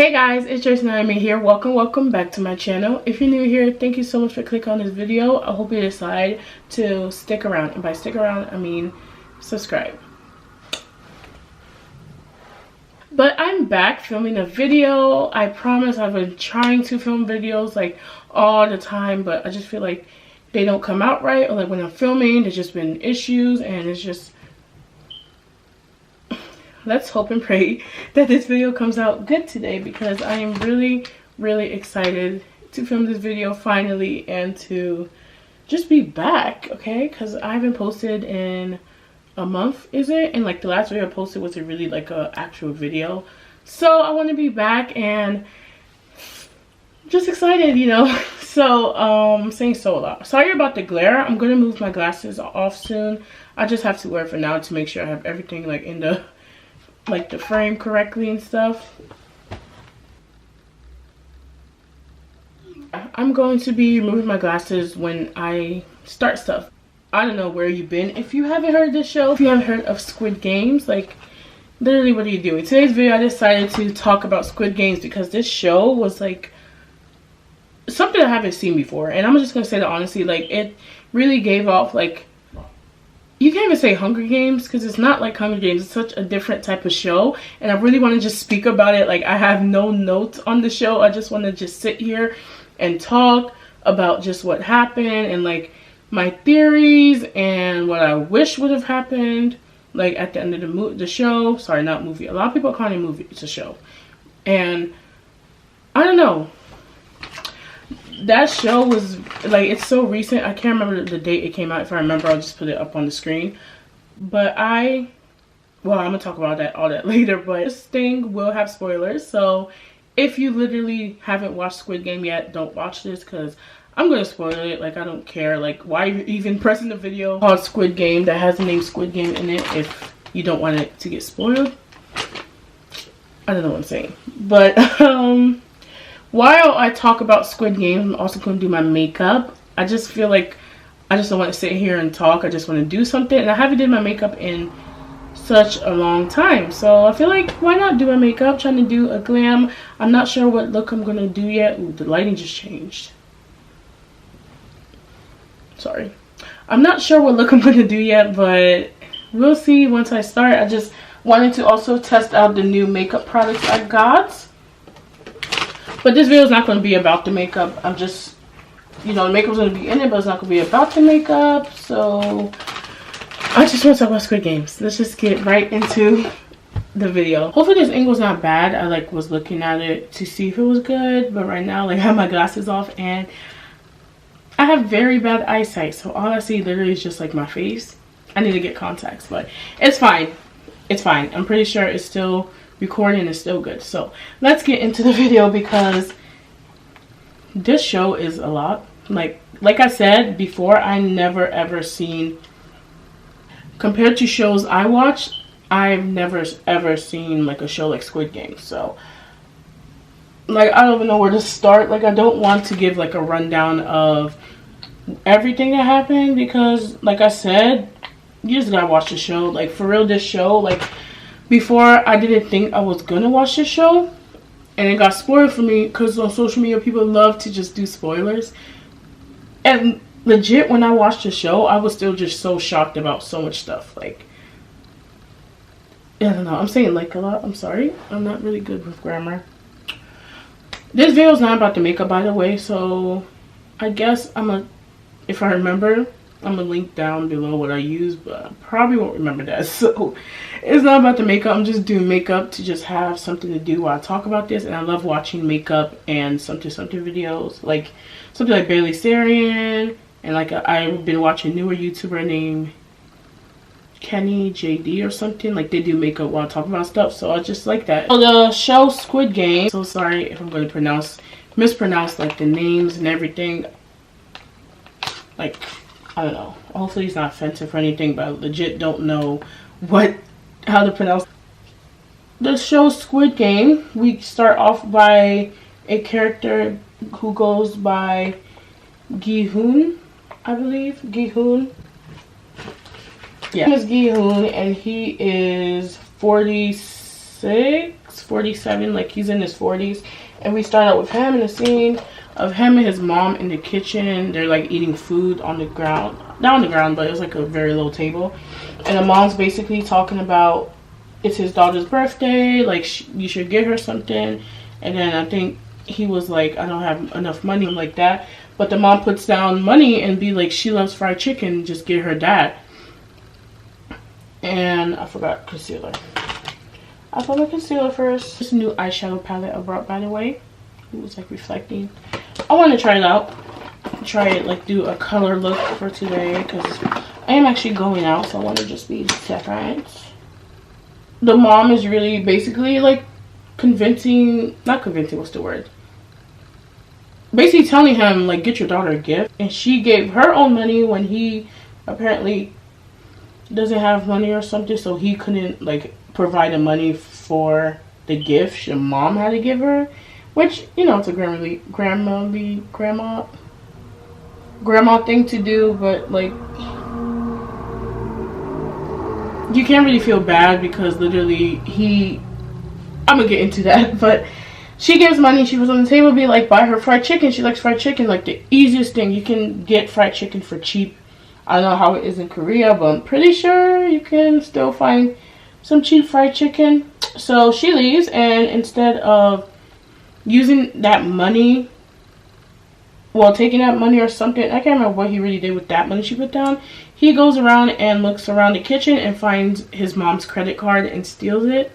Hey guys, it's JoyceNaomi here. Welcome back to my channel. If you're new here, thank you so much for clicking on this video. I hope you decide to stick around, and by stick around I mean subscribe. But I'm back filming a video. I promise I've been trying to film videos like all the time, but I just feel like they don't come out right, or like when I'm filming there's just been issues, and it's just, let's hope and pray that this video comes out good today, because I am really excited to film this video finally and to just be back, okay? Because I haven't posted in a month, is it? And like the last video I posted wasn't really like a actual video, so I want to be back and just excited, you know. So I'm saying so a lot. Sorry about the glare. I'm gonna move my glasses off soon. I just have to wear it for now to make sure I have everything like in the frame correctly and stuff. I'm going to be removing my glasses when I start stuff. I don't know where you've been. If you haven't heard this show, if you haven't heard of Squid Games, like literally what are you doing? Today's video I decided to talk about Squid Games because this show was like something I haven't seen before, and I'm just gonna say that honestly, like it really gave off like, you can't even say Hunger Games because it's not like Hunger Games. It's such a different type of show, and I really want to just speak about it. Like I have no notes on the show. I just want to just sit here and talk about just what happened and like my theories and what I wish would have happened like at the end of the show. Sorry, not movie. A lot of people call it a movie. It's a show. And I don't know. That show was like, it's so recent. I can't remember the date it came out. If I remember, I'll just put it up on the screen. But I'm gonna talk about all that later. But this thing will have spoilers, so if you literally haven't watched Squid Game yet, don't watch this because I'm gonna spoil it. Like I don't care. Like why are you even pressing the video called Squid Game that has the name Squid Game in it if you don't want it to get spoiled? I don't know what I'm saying. But while I talk about Squid Game, I'm also going to do my makeup. I just feel like I just don't want to sit here and talk. I just want to do something. And I haven't did my makeup in such a long time. So I feel like, why not do my makeup? Trying to do a glam. I'm not sure what look I'm going to do yet. Ooh, the lighting just changed. Sorry. I'm not sure what look I'm going to do yet, but we'll see once I start. I just wanted to also test out the new makeup products I got. But this video is not going to be about the makeup. I'm just, you know, the makeup's going to be in it, but it's not going to be about the makeup. So I just want to talk about Squid Games. Let's just get right into the video. Hopefully this angle's not bad. I like was looking at it to see if it was good, but right now like I have my glasses off and I have very bad eyesight, so all I see literally is just like my face. I need to get contacts, but it's fine. It's fine. I'm pretty sure it's still recording, is still good. So let's get into the video because this show is a lot. Like I said before, I never ever seen, compared to shows I watch, I've never ever seen like a show like Squid Game. So like I don't even know where to start. Like I don't want to give like a rundown of everything that happened because like I said, you just gotta watch the show. Like for real, this show, like before I didn't think I was gonna watch this show, and it got spoiled for me because on social media people love to just do spoilers. And legit, when I watched the show, I was still just so shocked about so much stuff. Like, I don't know, I'm saying like a lot. I'm sorry, I'm not really good with grammar. This video is not about the makeup, by the way, so I guess if I remember, I'm gonna link down below what I use, but I probably won't remember that. So it's not about the makeup. I'm just doing makeup to just have something to do while I talk about this. And I love watching makeup and something videos, like something like Bailey Sarian, and like I've been watching a newer YouTuber named Kenny JD or something. Like they do makeup while I talk about stuff, so I just like that. So the show Squid Game, so sorry if I'm going to mispronounce like the names and everything. Like I don't know. Hopefully it's not offensive or anything, but I legit don't know how to pronounce the show Squid Game. We start off by a character who goes by Gi-hoon, I believe. Gi-hoon. Yeah. His name is Gi-hoon, and he is 46 46, 47, like he's in his 40s. And we start out with him in a scene of him and his mom in the kitchen. They're like eating food on the ground, not on the ground, but it was like a very low table. And the mom's basically talking about it's his daughter's birthday, like you should get her something. And then I think he was like, I don't have enough money, like that. But the mom puts down money and be like, she loves fried chicken, just get her dad. And I forgot concealer. I put my concealer first. This new eyeshadow palette I brought, by the way. It was like reflecting. I want to try it out. Try it, like do a color look for today, because I am actually going out, so I want to just be different. The mom is really basically like convincing, not convincing, what's the word? Basically telling him like, get your daughter a gift. And she gave her own money when he apparently doesn't have money or something, so he couldn't like provide the money for the gift the mom had to give her, which, you know, it's a grandma thing to do, but like you can't really feel bad because literally I'm gonna get into that, but she gives money. She was on the table, be like, buy her fried chicken. She likes fried chicken, like the easiest thing. You can get fried chicken for cheap. I don't know how it is in Korea, but I'm pretty sure you can still find some cheap fried chicken. So she leaves, and instead of using that money, well, taking that money or something, I can't remember what he really did with that money she put down. He goes around and looks around the kitchen and finds his mom's credit card and steals it.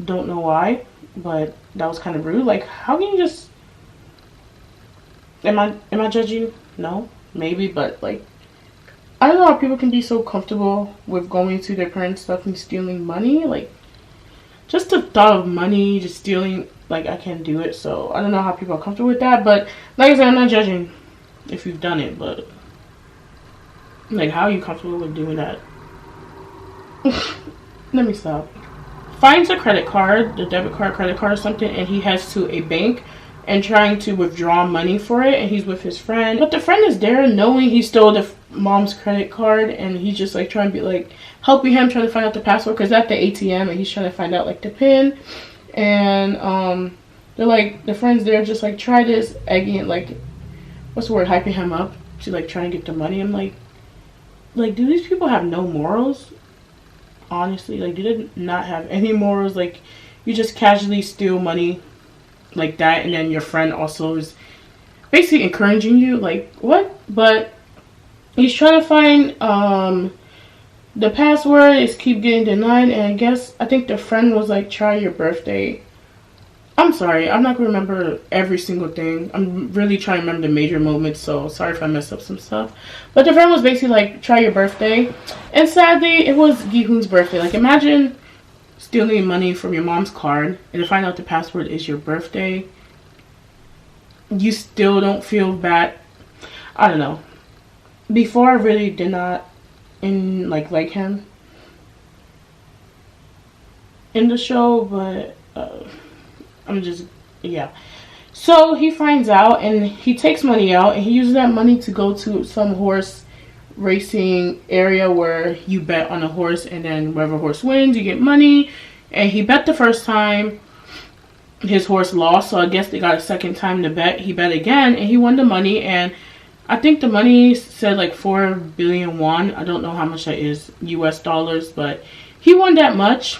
Don't know why, but that was kind of rude. Like, how can you just... Am I judging? No, maybe, but like, I don't know how people can be so comfortable with going to their parents' stuff and stealing money. Like, just the thought of money, just stealing, like, I can't do it. So I don't know how people are comfortable with that. But like I said, I'm not judging if you've done it, but like, how are you comfortable with doing that? Let me stop. Finds a credit card, the debit card, credit card or something, and he heads to a bank and trying to withdraw money for it, and he's with his friend. But the friend is there knowing he stole the mom's credit card, and he's just like trying to be like helping him, trying to find out the password, because at the ATM, and he's trying to find out like the pin. And they're like, the friend's there just like, try this, egging, like, what's the word, hyping him up to like trying to get the money. I'm like, do these people have no morals? Honestly, like, do they not have any morals? Like, you just casually steal money like that, and then your friend also is basically encouraging you, like, what? But he's trying to find the password. Is keep getting denied, and I think the friend was like, try your birthday. I'm sorry, I'm not gonna remember every single thing. I'm really trying to remember the major moments, so sorry if I messed up some stuff. But the friend was basically like, try your birthday. And sadly, it was Gi-hoon's birthday. Like, imagine stealing money from your mom's card and to find out the password is your birthday. You still don't feel bad. I don't know. Before, I really did not like him in the show, but I'm just, yeah. So he finds out and he takes money out, and he uses that money to go to some horse racing area where you bet on a horse, and then whoever horse wins, you get money. And he bet the first time, his horse lost, so I guess they got a second time to bet. He bet again, and he won the money, and I think the money said like 4 billion won. I don't know how much that is US dollars, but he won that much.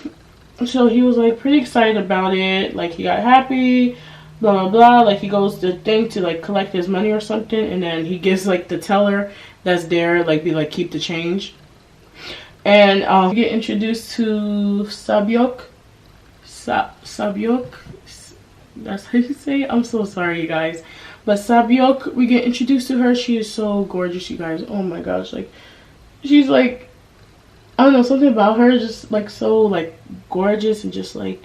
So he was like pretty excited about it. Like, he got happy, blah blah blah. Like, he goes to the thing to like collect his money or something, and then he gives like the teller that's there, like, be like, keep the change. And we get introduced to Sabyok. Sabyok, that's how you say it. I'm so sorry, you guys. But Sabyok, we get introduced to her. She is so gorgeous, you guys. Oh my gosh, like, she's like, I don't know, something about her just like so like gorgeous, and just like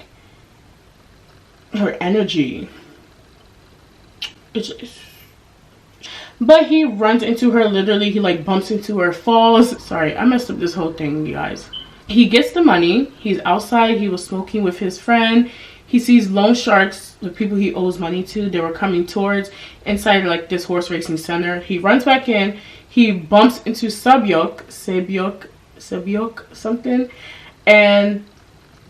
her energy. It's just... But he runs into her, literally, he like bumps into her, falls. Sorry, I messed up this whole thing, you guys. He gets the money, he's outside, he was smoking with his friend. He sees loan sharks, the people he owes money to. They were coming towards inside like this horse racing center. He runs back in, he bumps into Sabyok something, and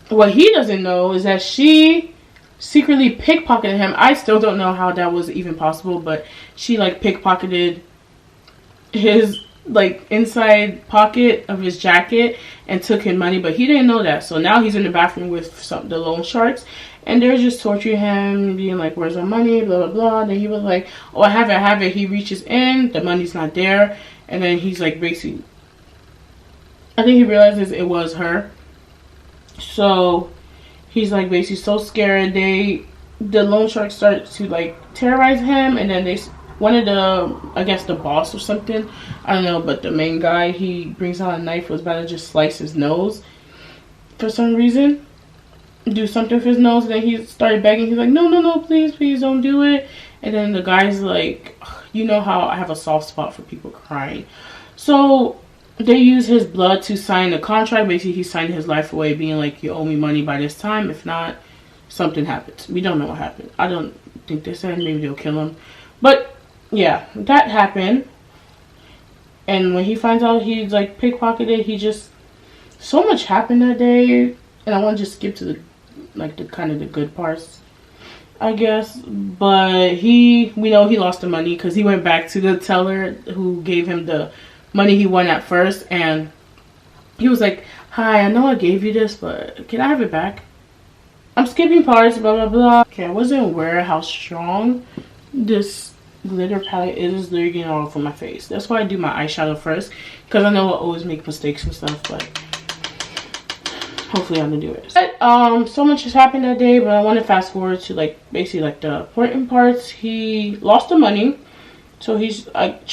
What he doesn't know is that she secretly pickpocketed him. I still don't know how that was even possible, but she like pickpocketed his like inside pocket of his jacket and took his money, but he didn't know that. So now he's in the bathroom with the loan sharks, and they're just torturing him, being like, "Where's our money?" Blah blah blah. And then he was like, "Oh, I have it, I have it." He reaches in, the money's not there, and then he's like, basically, I think he realizes it was her. So he's like basically so scared. The loan sharks start to like terrorize him, and then one of the, I guess the boss or something, I don't know, but the main guy, he brings out a knife, was about to just slice his nose for some reason, do something with his nose, and then he started begging. He's like, no no no, please please don't do it. And then the guy's like, you know how I have a soft spot for people crying, so they use his blood to sign the contract. Basically, he signed his life away, being like, you owe me money by this time. If not, something happens. We don't know what happened. I don't think they said. Maybe they'll kill him. But yeah, that happened. And when he finds out he's like pickpocketed, he just, so much happened that day. And I want to just skip to the kind of the good parts, I guess. But we know he lost the money because he went back to the teller who gave him the money he won at first, and he was like, "Hi, I know I gave you this, but can I have it back?" I'm skipping parts, blah blah blah. Okay, I wasn't aware how strong this glitter palette is. Literally getting all over my face. That's why I do my eyeshadow first, because I know I always make mistakes and stuff, but hopefully I'm gonna do it. But so much has happened that day, but I want to fast forward to like basically like the important parts. He lost the money. So he's like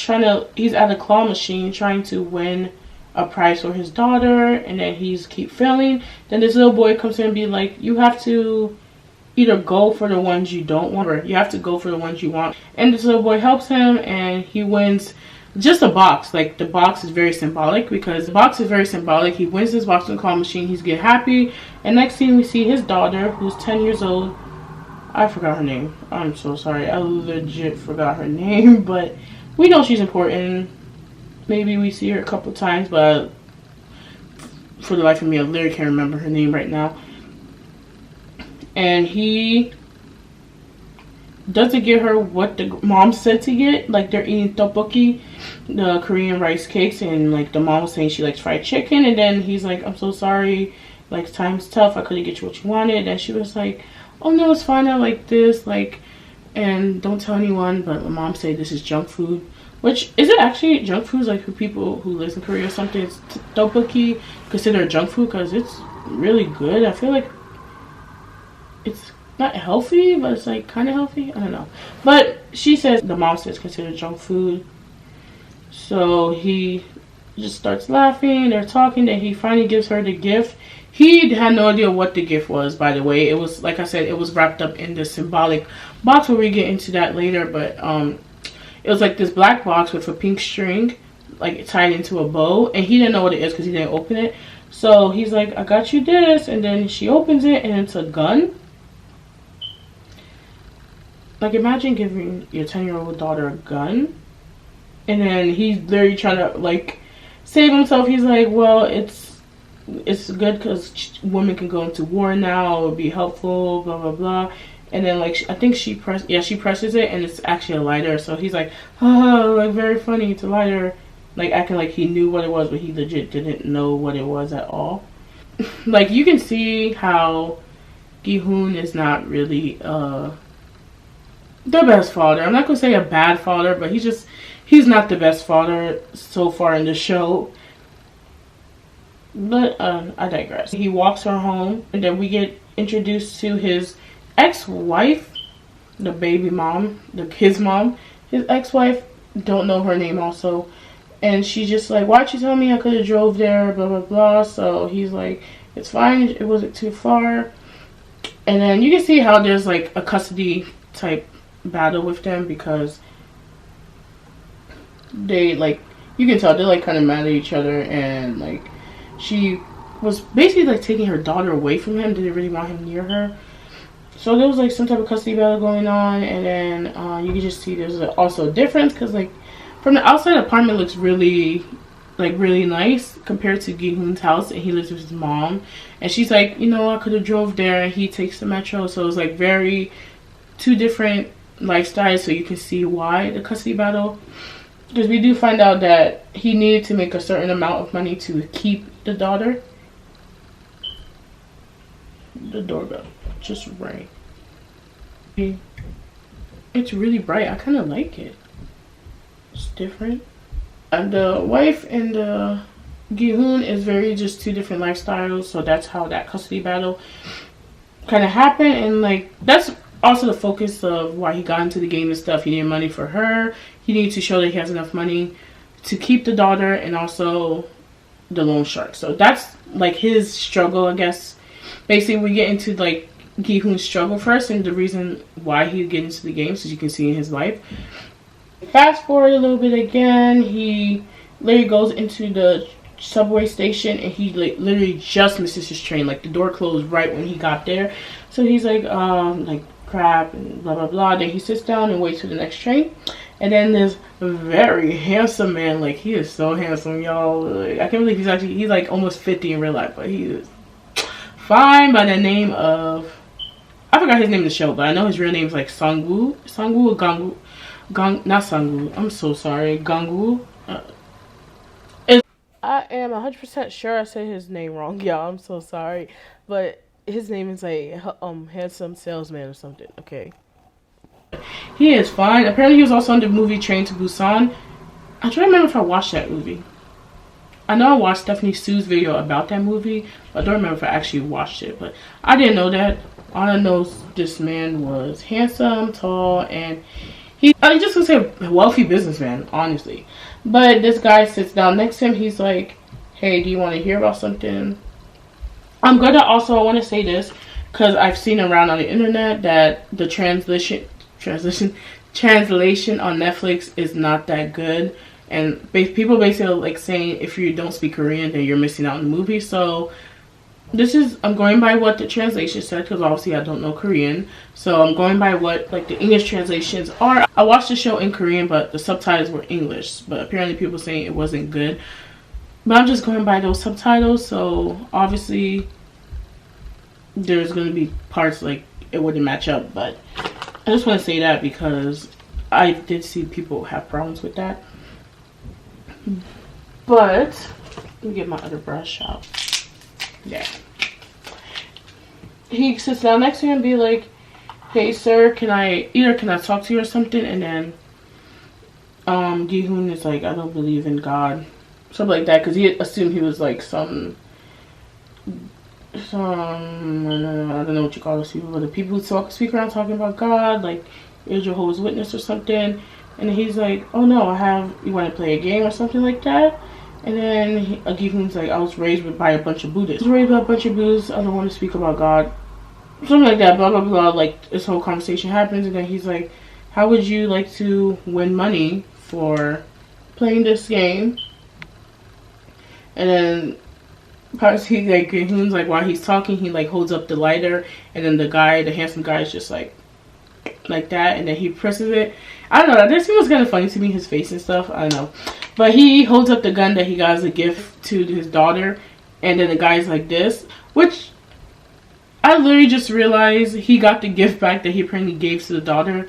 he's at a claw machine trying to win a prize for his daughter, and then he's keep failing. Then this little boy comes in and be like, you have to either go for the ones you don't want, or you have to go for the ones you want. And this little boy helps him, and he wins just a box. Like, the box is very symbolic, because the box is very symbolic. He wins this box in the claw machine. He's getting happy, and next thing we see his daughter, who's 10 years old. I forgot her name. I'm so sorry. I legit forgot her name, but we know she's important. Maybe we see her a couple times, but for the life of me, I literally can't remember her name right now. And he doesn't get her what the mom said to get. Like, they're eating tteokbokki, the Korean rice cakes, and like the mom was saying she likes fried chicken, and then he's like, I'm so sorry, like, time's tough, I couldn't get you what you wanted. And she was like, oh no, it's fine, I like this, like, and don't tell anyone. But my mom said this is junk food, which, is it actually junk food? Like, for people who live in Korea or something, it's tteokbokki considered junk food because it's really good. I feel like it's not healthy, but it's like kind of healthy, I don't know. But she says, the mom says, considered junk food. So he just starts laughing, they're talking, then he finally gives her the gift. He had no idea what the gift was, by the way. It was, like I said, it was wrapped up in this symbolic box, where we get into that later. But it was like this black box with a pink string, like, tied into a bow. And he didn't know what it is because he didn't open it. So he's like, I got you this. And then she opens it, and it's a gun. Like, imagine giving your 10-year-old daughter a gun. And then he's literally trying to, like, save himself. He's like, well, it's good because women can go into war now, it would be helpful, blah blah blah. And then, like, I think she presses it, and it's actually a lighter. So he's like, oh, like, very funny, it's a lighter, like, acting like he knew what it was, but he legit didn't know what it was at all. Like, you can see how Gi-hoon is not really the best father. I'm not gonna say a bad father, but he's not the best father so far in the show. But I digress. He walks her home, and then we get introduced to his ex-wife, the baby mom, his mom. His ex-wife, don't know her name also. And she's just like, why'd you tell me I could have drove there, blah blah blah. So he's like, it's fine, it wasn't too far. And then you can see how there's like a custody type battle with them, because they, like, you can tell they're like kind of mad at each other. And like, she was basically like taking her daughter away from him, didn't really want him near her. So there was like some type of custody battle going on. And then you can just see there's also a difference, because like from the outside, the apartment looks really like really nice compared to Gi-hoon's house, and he lives with his mom, and she's like, you know, I could have drove there, and he takes the metro. So it's like very two different lifestyles, so you can see why the custody battle. Because we do find out that he needed to make a certain amount of money to keep the daughter. The doorbell just rang. It's really bright. I kind of like it. It's different. And the wife and the Gi-hoon is very just two different lifestyles, so that's how that custody battle kind of happened. And like that's also the focus of why he got into the game and stuff. He needed money for her. He needed to show that he has enough money to keep the daughter and also the loan shark. So that's like his struggle, I guess. Basically, we get into like Gi-hoon's struggle first and the reason why he get into the game, so you can see in his life. Fast forward a little bit again, he literally goes into the subway station and he like literally just misses his train. Like the door closed right when he got there, so he's like crap and blah blah blah. Then he sits down and waits for the next train, and then this very handsome man, like he is so handsome, y'all. Like, I can't believe he's like almost 50 in real life, but he is fine, by the name of, I forgot his name in the show, but I know his real name is like Sungwoo or Gangwoo. Not Sungwoo. I'm so sorry. Gangwoo. I am 100% sure I said his name wrong, y'all. I'm so sorry, but his name is like handsome salesman or something. Okay. He is fine. Apparently, he was also on the movie Train to Busan. I'm trying to remember if I watched that movie. I know I watched Stephanie Sue's video about that movie, but I don't remember if I actually watched it. But I didn't know that. All I know is this man was handsome, tall, and I just gonna say a wealthy businessman, honestly. But this guy sits down next to him. He's like, hey, do you want to hear about something? I'm gonna also, I want to say this because I've seen around on the internet that the translation on Netflix is not that good. And people basically like saying if you don't speak Korean, then you're missing out on the movie. So this is, I'm going by what the translation said, because obviously I don't know Korean. So I'm going by what like the English translations are. I watched the show in Korean, but the subtitles were English. But apparently people saying it wasn't good. But I'm just going by those subtitles. So obviously there's going to be parts like it wouldn't match up. But I just want to say that because I did see people have problems with that. But let me get my other brush out. Yeah. He sits down next to him and be like, hey sir, can I talk to you or something? And then Gi-hoon is like, I don't believe in God. Something like that, because he assumed he was like some I don't know what you call those people, but the people who speak around talking about God, like you're Jehovah's Witness or something. And he's like, oh no, you want to play a game or something like that? And then Gi-hoon's like, I was raised by a bunch of Buddhists. I don't want to speak about God. Something like that, blah, blah, blah. Like, this whole conversation happens. And then he's like, how would you like to win money for playing this game? And then Gi-hoon's like, while he's talking, he like holds up the lighter. And then the handsome guy is just like that. And then he presses it. I don't know. This was kind of funny to me, his face and stuff. I don't know. But he holds up the gun that he got as a gift to his daughter. And then the guy's like this. Which I literally just realized he got the gift back that he apparently gave to the daughter.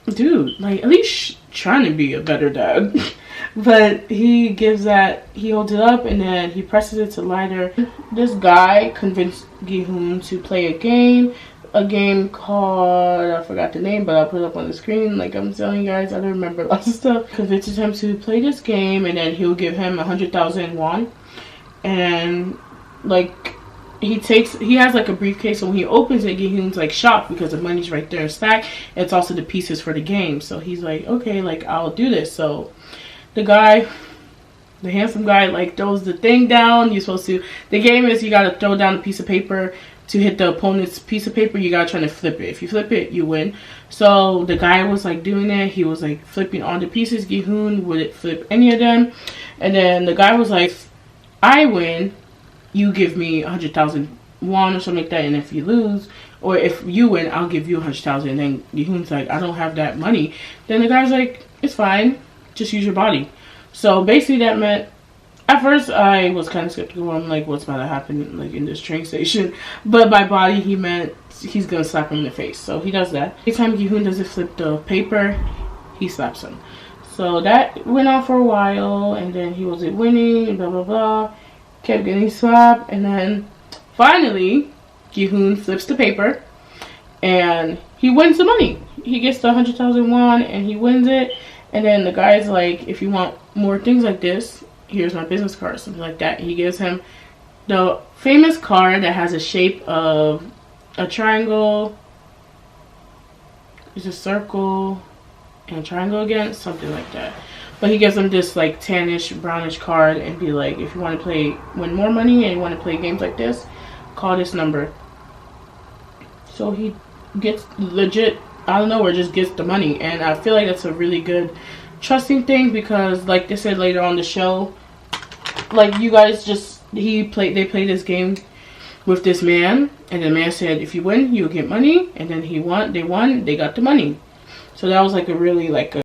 Dude, like at least trying to be a better dad. But he holds it up and then he presses it to lighter. This guy convinced Gi-hoon to play a game called, I forgot the name, but I'll put it up on the screen. Like I'm telling you guys, I don't remember lots of stuff. Convinces him to play this game, and then he'll give him 100,000 won. And like he has like a briefcase, so when he opens it, Gi-hoon's like shocked because the money's right there in stack. It's also the pieces for the game. So he's like, okay, like I'll do this. So the handsome guy, like throws the thing down. The game is you gotta throw down a piece of paper. To hit the opponent's piece of paper, you gotta try to flip it. If you flip it, you win. So the guy was like doing it. He was like flipping all the pieces. Gi-hoon wouldn't flip any of them. And then the guy was like, I win, you give me 100,000 won or something like that. And if you lose, or if you win, I'll give you 100,000. And then Gi-hoon's like, I don't have that money. Then the guy's like, it's fine, just use your body. So basically that meant At first, I was kind of skeptical. I'm like, what's about to happen, like, in this train station? But by body, he meant he's gonna slap him in the face. So he does that. Every time Gi-hoon doesn't flip the paper, he slaps him. So that went on for a while, and then he wasn't winning, blah, blah, blah. Kept getting slapped, and then finally, Gi-hoon flips the paper, and he wins the money. He gets the 100,000 won, and he wins it. And then the guy's like, if you want more things like this, here's my business card, something like that. He gives him the famous card that has a shape of a triangle, it's a circle, and a triangle again, something like that. But he gives him this like tannish, brownish card and be like, if you want to win more money and you want to play games like this, call this number. So he gets legit out of nowhere, just gets the money. And I feel like that's a really good trusting thing, because like they said later on the show, like you guys just, they played this game with this man, and the man said, if you win, you'll get money. And then they won, they got the money. So that was like a really like a...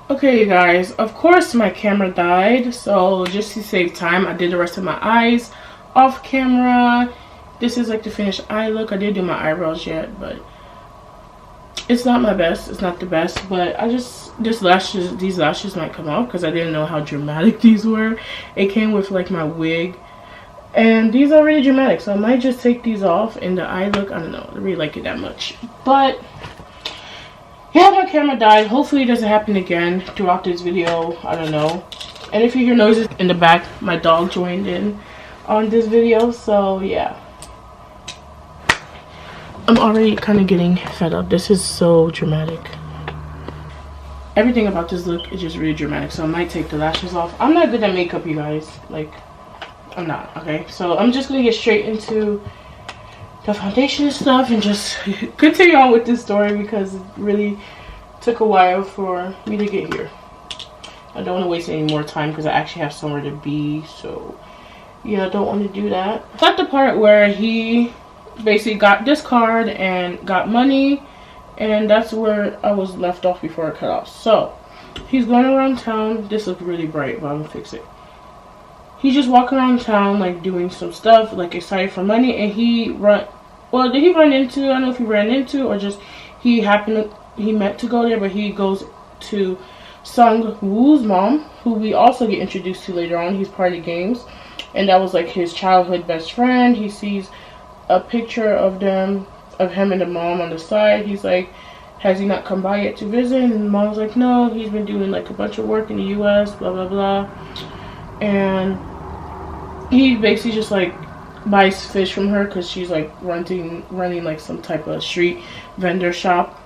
Okay, you guys, of course my camera died, so just to save time, I did the rest of my eyes off camera. This is like the finished eye look. I didn't do my eyebrows yet, but it's not my best. It's not the best, but these lashes might come off because I didn't know how dramatic these were. It came with like my wig, and these are really dramatic, so I might just take these off. And the eye look, I don't know, I really like it that much. But yeah, my camera died. Hopefully it doesn't happen again throughout this video. I don't know. And if you hear noises in the back, my dog joined in on this video, so yeah. I'm already kind of getting fed up. This is so dramatic. Everything about this look is just really dramatic, so I might take the lashes off. I'm not good at makeup, you guys. Like, I'm not, okay? So I'm just gonna get straight into the foundation and stuff and just continue on with this story, because it really took a while for me to get here. I don't want to waste any more time because I actually have somewhere to be, so yeah, I don't want to do that. I got the part where he basically got this card and got money, and that's where I was left off before I cut off. So he's going around town. This looks really bright, but I'm gonna fix it. He's just walking around town, like doing some stuff, like excited for money, and did he run into, I don't know if he ran into or just he meant to go there, but he goes to Sung-woo's mom, who we also get introduced to later on. He's part of the games, and that was like his childhood best friend. He sees a picture of him and the mom on the side. He's like, has he not come by yet to visit? And the mom's like, no, he's been doing like a bunch of work in the US, blah blah blah. And he basically just like buys fish from her because she's like running like some type of street vendor shop.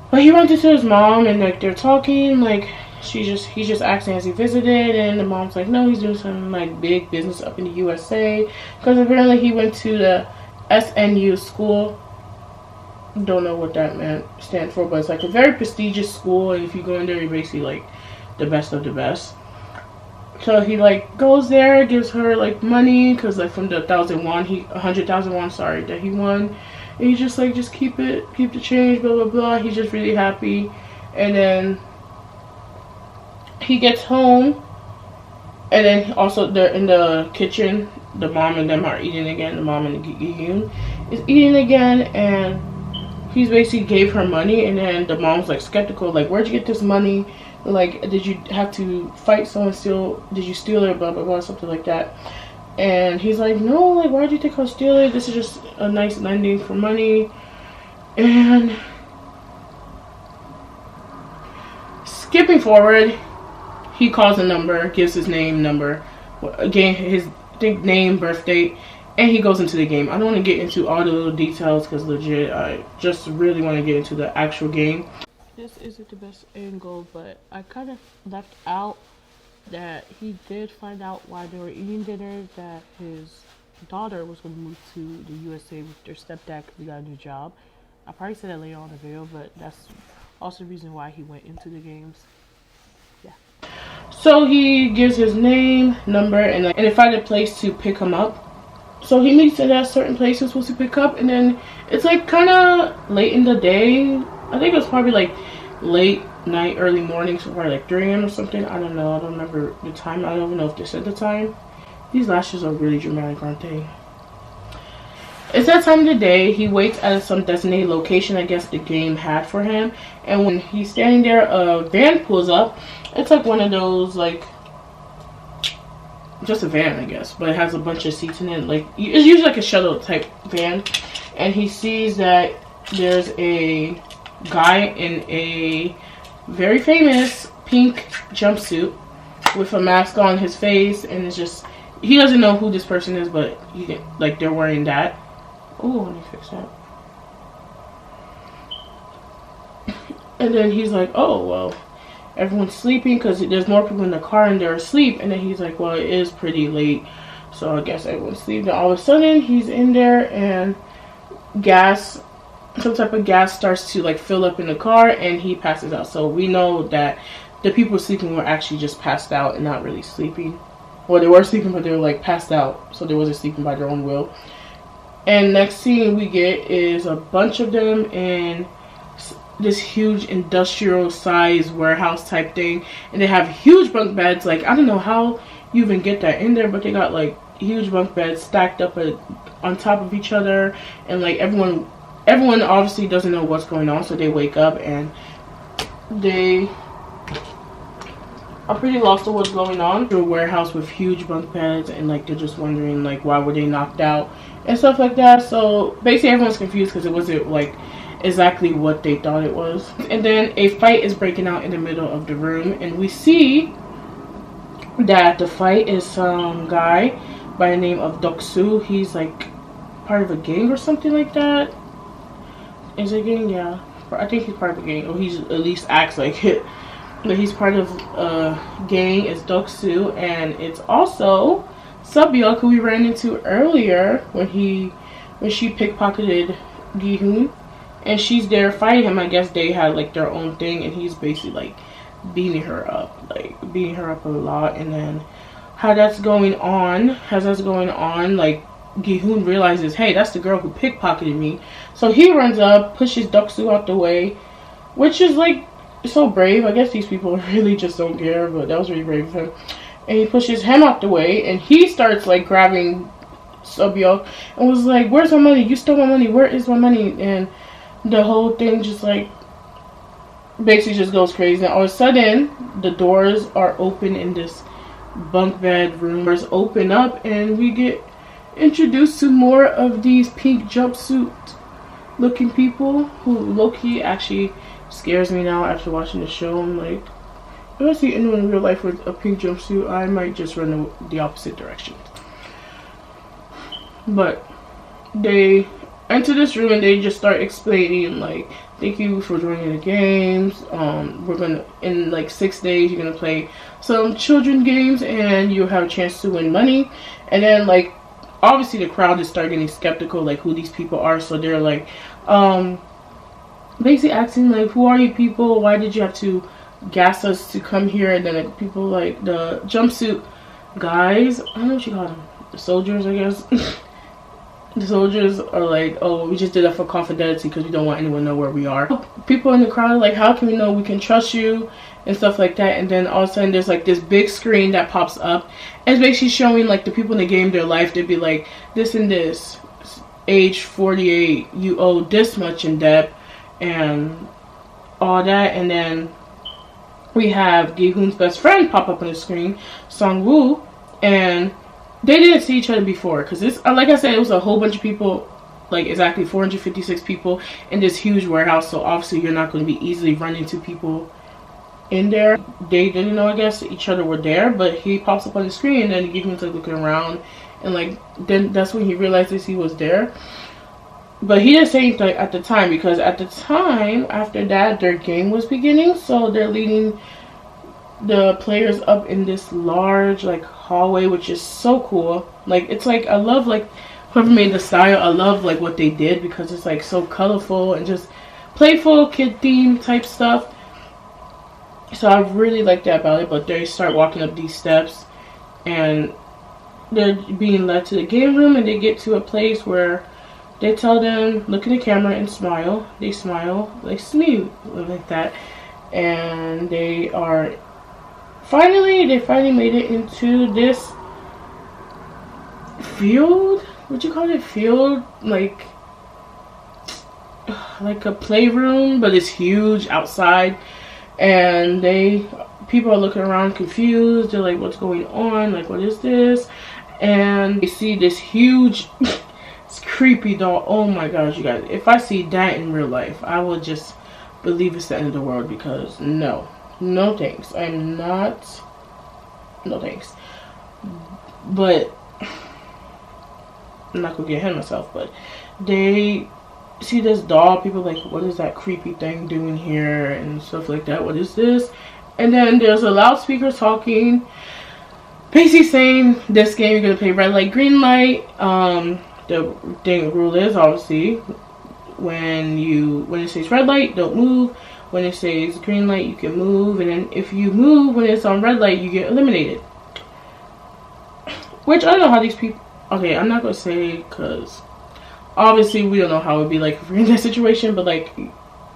But he runs into his mom, and like they're talking, like he's just asking has he visited, and the mom's like, no, he's doing some like big business up in the USA, because apparently he went to the SNU school. Don't know what that stands for, but it's like a very prestigious school, and if you go in there, you're basically like the best of the best. So he like goes there, gives her like money, because like from the 100,000 won, sorry, that he won. And he's just like, just keep the change, blah blah blah. He's just really happy. And then he gets home, and then also they're in the kitchen. The mom and them are eating again. The mom and Gi-hoon is eating again, and he's basically gave her money, and then the mom's like skeptical, like, where'd you get this money? Like, did you have to fight someone, did you steal it, blah blah blah, something like that. And he's like, no, like, why'd you think I'll steal it? This is just a nice lending for money. And skipping forward, he calls a number, gives his number, again, his name, birth date, and he goes into the game. I don't want to get into all the little details because legit, I just really want to get into the actual game. This isn't the best angle, but I kind of left out that he did find out while they were eating dinner that his daughter was going to move to the USA with their stepdad because he got a new job. I probably said that later on in the video, but that's also the reason why he went into the games. Yeah. So he gives his name, number, and they find a place to pick him up. So he meets at a certain place he's supposed to pick up, and then it's like kind of late in the day. I think it was probably like late night, early morning, so probably like 3 a.m. or something. I don't know. I don't remember the time. I don't even know if they said the time. These lashes are really dramatic, aren't they? It's that time of the day. He waits at some designated location I guess the game had for him. And when he's standing there, a van pulls up. It's like one of those, like, just a van, I guess. But it has a bunch of seats in it. Like, it's usually like a shuttle type van. And he sees that there's a guy in a very famous pink jumpsuit with a mask on his face. And it's just, he doesn't know who this person is, but he can, like, they're wearing that. Oh, let me fix that. And then he's like, oh, well, everyone's sleeping because there's more people in the car and they're asleep. And then he's like, well, it is pretty late, so I guess everyone's asleep. Then all of a sudden, he's in there and gas, some type of gas starts to like fill up in the car and he passes out. So we know that the people sleeping were actually just passed out and not really sleeping. Well, they were sleeping, but they were like passed out. So they wasn't sleeping by their own will. And next scene we get is a bunch of them in this huge industrial size warehouse type thing. And they have huge bunk beds. Like, I don't know how you even get that in there, but they got like huge bunk beds stacked up on top of each other. And like everyone obviously doesn't know what's going on. So they wake up and they are pretty lost to what's going on. A warehouse with huge bunk beds and like they're just wondering like why were they knocked out and stuff like that. So basically everyone's confused because it wasn't like exactly what they thought it was. And then a fight is breaking out in the middle of the room and we see that the fight is some guy by the name of Doksu. He's like part of a gang or something like that. Is it a gang? Yeah, I think he's part of a gang, or he's at least acts like it. But he's part of a gang. It's Doksu, and it's also Subyuk, who we ran into earlier when she pickpocketed Gi-hoon, and she's there fighting him. I guess they had like their own thing, and he's basically like beating her up a lot. And then as that's going on, like Gi-hoon realizes, hey, that's the girl who pickpocketed me. So he runs up, pushes Doksu out the way, which is like so brave. I guess these people really just don't care, but that was really brave of him. And he pushes him out the way, and he starts like grabbing Subyuk and was like, where's my money? You stole my money. Where is my money? And the whole thing just like basically just goes crazy. And all of a sudden the doors are open in this bunk bed room. Doors open up and we get introduced to more of these pink jumpsuit looking people who low-key actually scares me now after watching the show. I'm like, if I see anyone in real life with a pink jumpsuit, I might just run the opposite direction. But they enter this room and they just start explaining like, thank you for joining the games. We're gonna, in like 6 days, you're gonna play some children games and you'll have a chance to win money. And then like obviously the crowd is starting getting skeptical like who these people are. So they're like basically asking like, who are you people? Why did you have to gas us to come here? And then like, people like the jumpsuit guys, I don't know what you call them, the soldiers, I guess. The soldiers are like, oh, we just did that for confidentiality because we don't want anyone to know where we are. People in the crowd are like, how can we know we can trust you and stuff like that? And then all of a sudden there's like this big screen that pops up and it's basically showing like the people in the game, their life. They'd be like, this and this, age 48, you owe this much in debt and all that. And then we have Gi-hoon's best friend pop up on the screen, Sung-woo, and they didn't see each other before because this, like I said, it was a whole bunch of people, like exactly 456 people in this huge warehouse. So obviously you're not going to be easily running into people in there. They didn't know, I guess, each other were there, but he pops up on the screen and then Gi-hoon's like looking around and like then that's when he realizes he was there. But he didn't say anything at the time because at the time after that their game was beginning, so they're leading the players up in this large like hallway, which is so cool. Like it's like, I love like whoever made the style, I love like what they did because it's like so colorful and just playful kid theme type stuff. So I really like that about it. But they start walking up these steps and they're being led to the game room, and they get to a place where they tell them, look in the camera and smile. They smile, like smile like that. and they finally made it into this field. Would you call it field? Like a playroom, but it's huge outside, and people are looking around confused. They're like, what's going on? Like, what is this? And they see this huge it's creepy doll. Oh my gosh, you guys, if I see that in real life, I will just believe it's the end of the world, because no thanks. No thanks. But I'm not gonna get ahead of myself. But they see this doll, people like, what is that creepy thing doing here and stuff like that? What is this? And then there's a loudspeaker talking, basically saying, this game you're gonna play red light, green light. The rule is, obviously, when it says red light, don't move. When it says green light, you can move. And then if you move when it's on red light, you get eliminated. Which I don't know how these people, okay, I'm not gonna say, because obviously we don't know how it would be like if we're in that situation, but like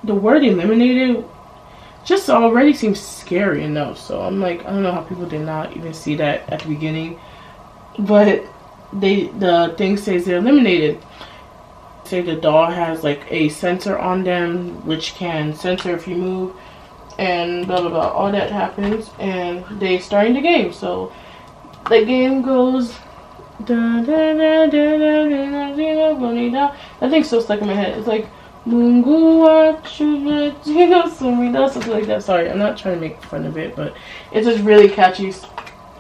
the word eliminated just already seems scary enough. So I'm like, I don't know how people did not even see that at the beginning. But the thing says they're eliminated. Say the doll has like a sensor on them which can censor if you move, and blah blah blah, all that happens, and they starting the game. So the game goes da, da, da, da, da, da, da, da. That thing's so stuck in my head. It's like something like that. Sorry, I'm not trying to make fun of it, but it's just really catchy.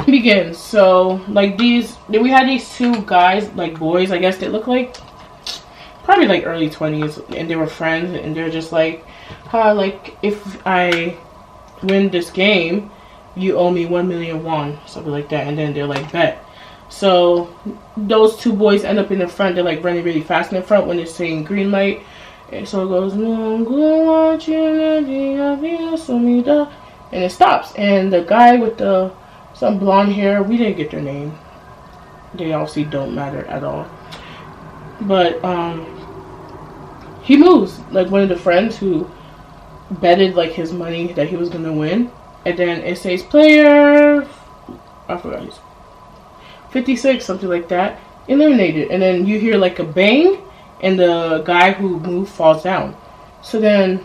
Begins. So like we had these two guys, like boys, I guess they look like probably like early 20s, and they were friends, and they're just like, like if I win this game, you owe me 1 million won, something like that. And then they're like, bet. So those two boys end up in the front. They're like running really fast in the front when they're saying green light, and so it goes, and it stops. And the guy with some blonde hair, we didn't get their name, they obviously don't matter at all, but he moves, like one of the friends who betted like his money that he was gonna win. And then it says player, I forgot, he's 56, something like that, eliminated. And then you hear like a bang, and the guy who moved falls down. So then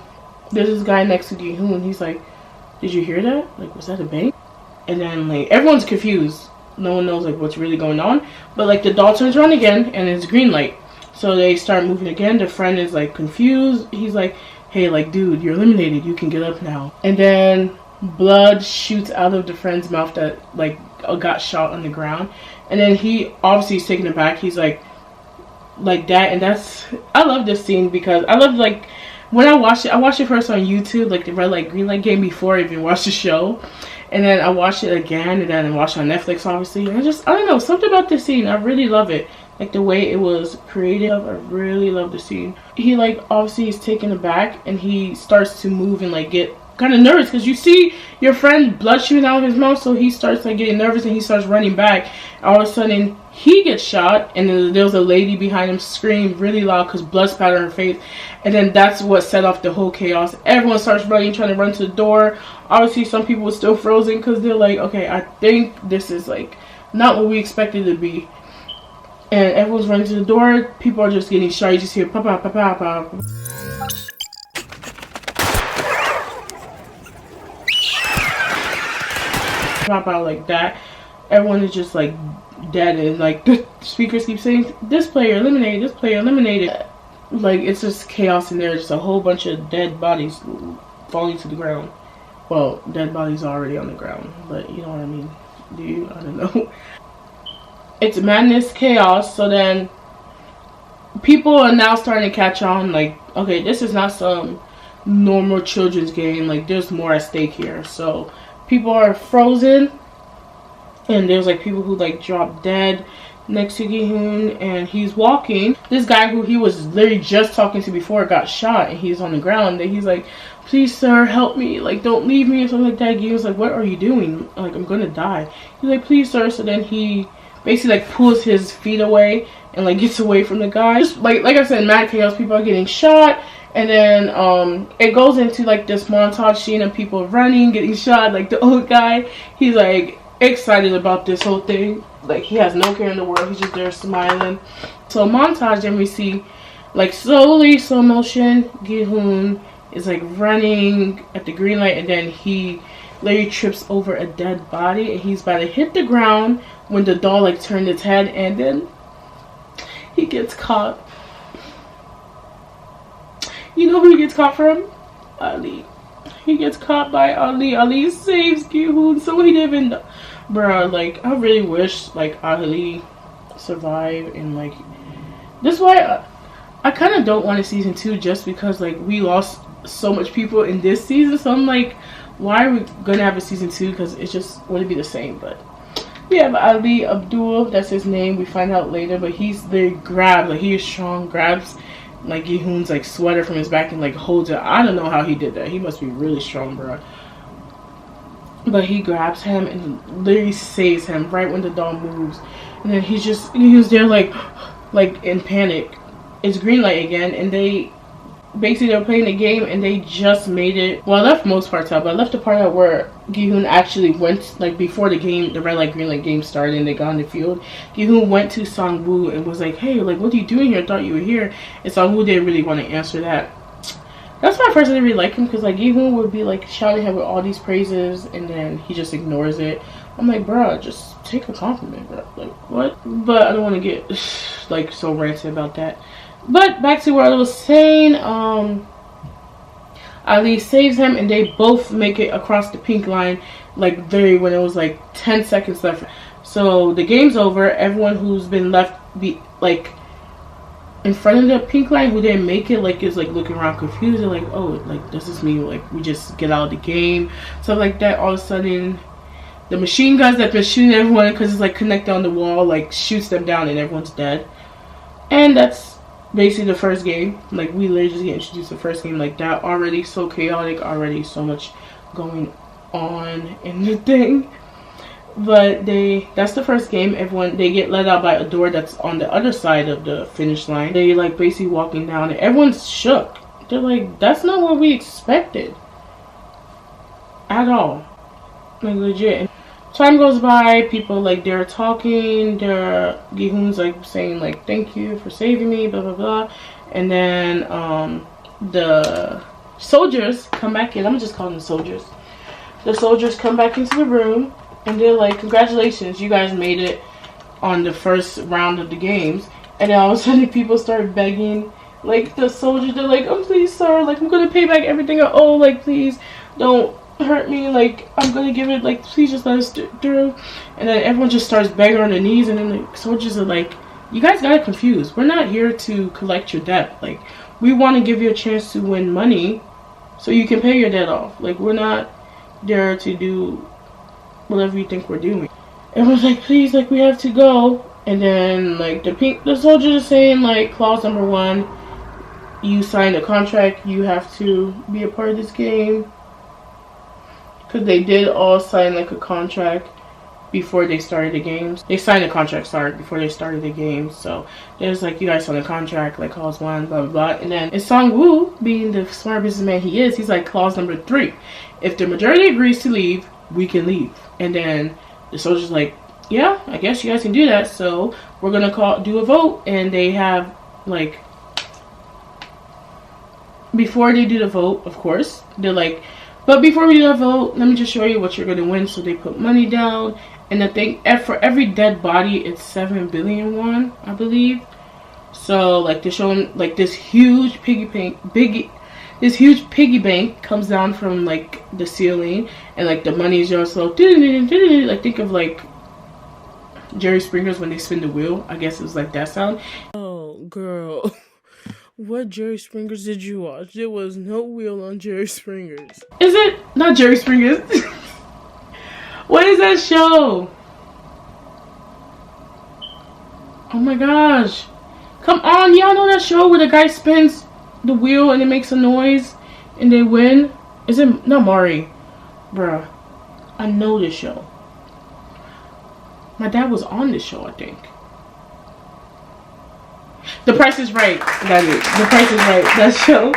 there's this guy next to Gi-hoon. He's like, did you hear that? Like, was that a bang? And then like everyone's confused. No one knows like what's really going on. But like the doll turns around again, and it's green light. So they start moving again. The friend is like confused. He's like, hey, like, dude, you're eliminated. You can get up now. And then blood shoots out of the friend's mouth that like got shot on the ground. And then he obviously is taken aback. He's like that. And that's, I love this scene, because I love, like, when I watched it first on YouTube, like the red light green light game, before I even watched the show. And then I watched it again, and then I watched it on Netflix, obviously. And I don't know, something about this scene, I really love it. Like the way it was created, I really love the scene. He like obviously is taken aback, and he starts to move and like get kind of nervous, because you see your friend blood shooting out of his mouth. So he starts like getting nervous, and he starts running back. All of a sudden he gets shot, and then there's a lady behind him scream really loud because blood spattered her face. And then that's what set off the whole chaos. Everyone starts running, trying to run to the door. Obviously some people were still frozen, because they're like, okay, I think this is like not what we expected it to be. And everyone's running to the door. People are just getting shot. You just hear pop pop pop pop pop. Pop out like that. Everyone is just like dead, and like the speakers keep saying, this player eliminated, this player eliminated. Like it's just chaos in there. Just a whole bunch of dead bodies falling to the ground. Well, dead bodies are already on the ground, but you know what I mean. Do you? I don't know. It's madness, chaos. So then people are now starting to catch on, like, okay, this is not some normal children's game. Like, there's more at stake here. So people are frozen, and there's like people who like drop dead next to Gi-hoon, and he's walking. This guy who he was literally just talking to before got shot, and he's on the ground, and he's like, please sir, help me, like don't leave me, or something like that. Gi-hoon's like, what are you doing? Like, I'm gonna die. He's like, please sir. So then he basically like pulls his feet away and like gets away from the guy. Just like I said, mad chaos. People are getting shot. And then it goes into like this montage scene of people running, getting shot. Like the old guy, he's like excited about this whole thing. Like he has no care in the world. He's just there smiling. So montage, and we see like slowly, slow motion, Gi-hoon is like running at the green light, and then he literally trips over a dead body, and he's about to hit the ground when the doll like turned its head, and then he gets caught. You know who he gets caught from? Ali. He gets caught by Ali. Ali saves Gi-hoon, so he didn't even know. Bruh, like I really wish like Ali survived, and like this is why I kind of don't want a season 2, just because like we lost so much people in this season. So I'm like, why are we gonna have a season 2? Because it just wouldn't be the same. But we have Ali Abdul, that's his name. We find out later, but he's the grab, like he is strong, grabs like Gi-hoon's like sweater from his back and like holds it. I don't know how he did that. He must be really strong, bro. But he grabs him and literally saves him right when the doll moves. And then he was there like in panic. It's green light again, and they basically they're playing the game, and they just made it. Well, I left most parts out, but I left the part out where Gi-hoon actually went, like before the game, the red light, green light game started, and they got on the field. Gi-hoon went to Sang-woo and was like, hey, like what are you doing here? I thought you were here. And Sang-woo didn't really want to answer that. That's why at first I didn't really like him, because like Gi-hoon would be like shouting him with all these praises, and then he just ignores it. I'm like, bruh, just take a compliment, bro. Like what? But I don't want to get like so ranty about that. But back to what I was saying, Ali saves him, and they both make it across the pink line, like when it was like 10 seconds left. So the game's over. Everyone who's been left like in front of the pink line who didn't make it, like is like looking around confused. They're like, oh, like does this mean like we just get out of the game? Stuff like that. All of a sudden, the machine guns that been shooting everyone because it's like connected on the wall, like shoots them down, and everyone's dead. And that's basically the first game. Like we literally just get introduced to the first game like that. Already so chaotic, already so much going on in the thing. But that's the first game. They get let out by a door that's on the other side of the finish line. They like basically walking down, and everyone's shook. They're like, that's not what we expected at all. Like legit. Time goes by, people like they're talking, Gi-hoon's like saying like thank you for saving me, blah blah blah, and then the soldiers come back in. I'm just calling them soldiers. The soldiers come back into the room, and they're like, congratulations, you guys made it on the first round of the games. And then all of a sudden people start begging, like the soldiers, they're like, oh please sir, like I'm gonna pay back everything I owe, like please don't hurt me, like I'm gonna give it, like please just let us through. And then everyone just starts begging on their knees, and then the soldiers are like, you guys got it confused. We're not here to collect your debt. Like we want to give you a chance to win money so you can pay your debt off. Like we're not there to do whatever you think we're doing. Everyone's like, please, like we have to go. And then like the soldiers are saying like clause number 1, you signed a contract, you have to be a part of this game. Because they did all sign like a contract before they started the games. They signed a contract, sorry, before they started the games. So there's like, you guys signed a contract, like clause 1, blah blah blah. And then Sang-woo, being the smart businessman he is, he's like, clause number 3, if the majority agrees to leave, we can leave. And then the soldiers like, yeah, I guess you guys can do that. So we're gonna do a vote. And they have like, before they do the vote, of course, they're like, but before we do that vote, let me just show you what you're gonna win. So they put money down, and the thing, for every dead body, it's 7 billion won, I believe. So like they're showing like this huge piggy bank comes down from like the ceiling, and like the money is just so like, think of like Jerry Springer's when they spin the wheel. I guess it was like that sound. Oh girl. What Jerry Springer's did you watch? There was no wheel on Jerry Springer's. Is it? Not Jerry Springer's. What is that show? Oh my gosh. Come on, y'all know that show where the guy spins the wheel and it makes a noise and they win? Is it? Not Mari. Bruh. I know this show. My dad was on this show, I think. The Price is Right. That is The Price is Right. That show.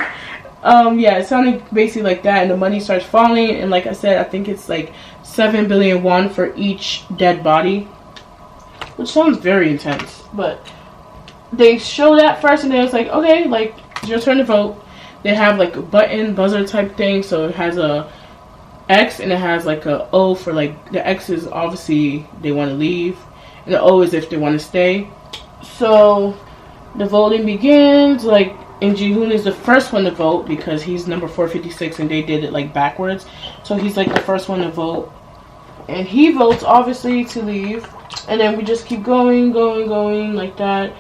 Yeah, it sounded basically like that, and the money starts falling, and like I said, I think it's like 7 billion won for each dead body, which sounds very intense. But they show that first, and then it's like, okay, like it's your turn to vote. They have like a buzzer type thing, so it has a X and it has like a O for like the X is obviously they want to leave, and the O is if they want to stay. So the voting begins. Like, and Ji-hoon is the first one to vote because he's number 456, and they did it like backwards. So he's like the first one to vote, and he votes obviously to leave. And then we just keep going like that,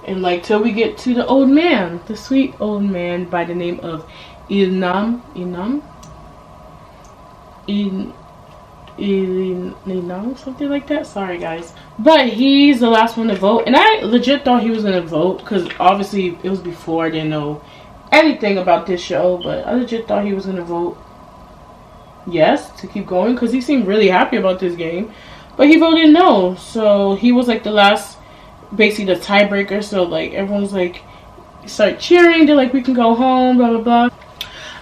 and like till we get to the old man, the sweet old man by the name of Ilnam, something like that. Sorry guys, but he's the last one to vote, and I legit thought he was gonna vote because obviously it was before I didn't know anything about this show, but I legit thought he was gonna vote yes to keep going because he seemed really happy about this game, but he voted no. So he was like the last, basically the tiebreaker. So like everyone's like start cheering, they're like we can go home, blah blah blah.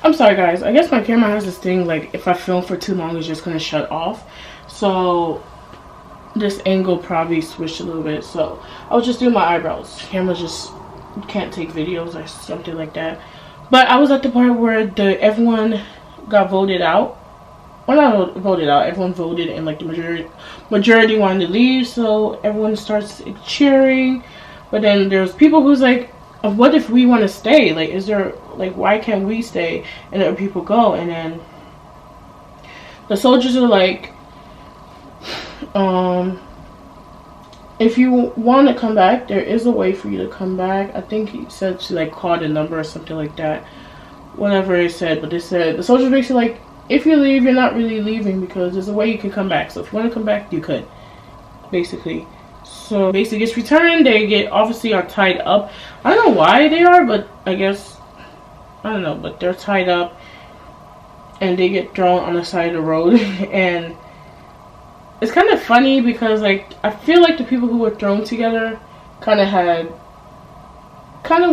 I'm sorry guys, I guess my camera has this thing like if I film for too long it's just gonna shut off, so this angle probably switched a little bit. So I was just doing my eyebrows. Camera just can't take videos or something like that. But I was at the part where everyone got voted out. Well, not voted out, everyone voted, and like the majority wanted to leave, so everyone starts cheering. But then there's people who's like, what if we want to stay? Like, is there, like, why can't we stay? And other people go. And then the soldiers are like, if you want to come back, there is a way for you to come back. I think he said to like call the number or something like that, whatever it said. But they said the soldiers basically like, if you leave, you're not really leaving because there's a way you can come back. So if you want to come back, you could, basically. So basically gets returned. They get obviously are tied up. I don't know why they are, but I guess I don't know, but they're tied up and they get thrown on the side of the road. And it's kind of funny because like I feel like the people who were thrown together kind of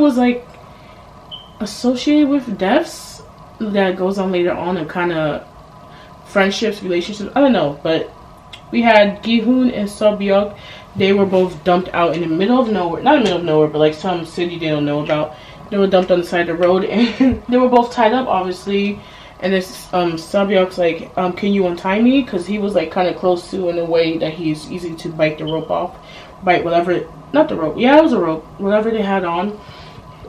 was like associated with deaths that goes on later on, and kind of friendships, relationships, I don't know. But we had Gi-hoon and Sub-yeok. They were both dumped out in the middle of nowhere. Not in the middle of nowhere, but like some city they don't know about. They were dumped on the side of the road, and they were both tied up, obviously. And this Sub-yeok's like, can you untie me? Because he was like kind of close to, in a way that he's easy to bite the rope off. Bite whatever, not the rope. Yeah, it was a rope. Whatever they had on.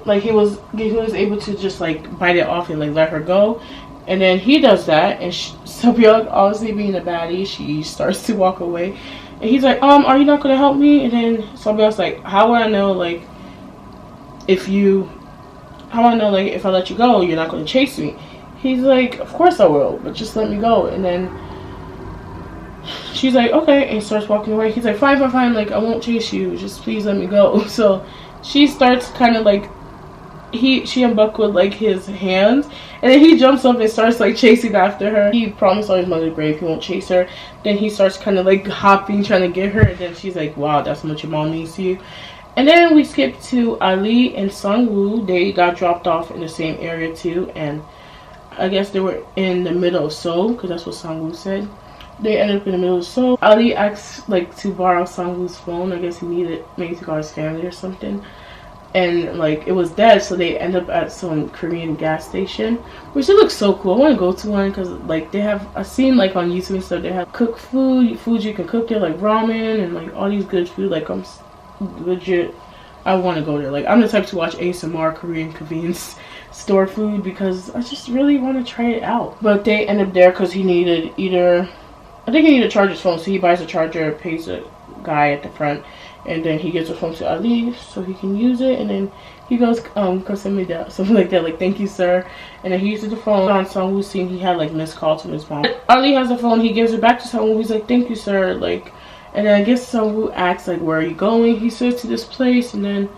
Like he was able to just like bite it off and like let her go. And then he does that, and Sub-yeok, obviously being a baddie, she starts to walk away. And he's like, are you not gonna help me? And then somebody else like, how would I know like if I let you go, you're not gonna chase me? He's like, of course I will, but just let me go. And then she's like, okay, and he starts walking away. He's like, fine, like I won't chase you, just please let me go. So she starts kind of like, she unbuckled like his hands, and then he jumps up and starts like chasing after her. He promised on his mother's grave he won't chase her. Then he starts kind of like hopping, trying to get her, and then she's like, wow, that's how much your mom means to you. And then we skip to Ali and Sung-woo. They got dropped off in the same area too, and I guess they were in the middle of Seoul, because that's what Sung-woo said. They ended up in the middle of Seoul. Ali asked like to borrow Sung-woo's phone. I guess he needed maybe to call his family or something. And like it was dead, so they end up at some Korean gas station, which it looks so cool. I want to go to one because like they have, I've seen like on YouTube and stuff, they have cooked food you can cook there, like ramen and like all these good food. Like I'm legit, I want to go there. Like I'm the type to watch ASMR Korean convenience store food because I just really want to try it out. But they end up there because he needed I think he needed to charge his phone, so he buys a charger, pays a guy at the front, and then he gives the phone to Ali so he can use it. And then he goes, come send me that, something like that, like thank you sir. And then he uses the phone. On Sung-woo's scene, he had like missed calls from his mom. Ali has the phone, he gives it back to Sung-woo. He's like, thank you sir, like. And then I guess Sung-woo asks like, where are you going? He says to this place, and then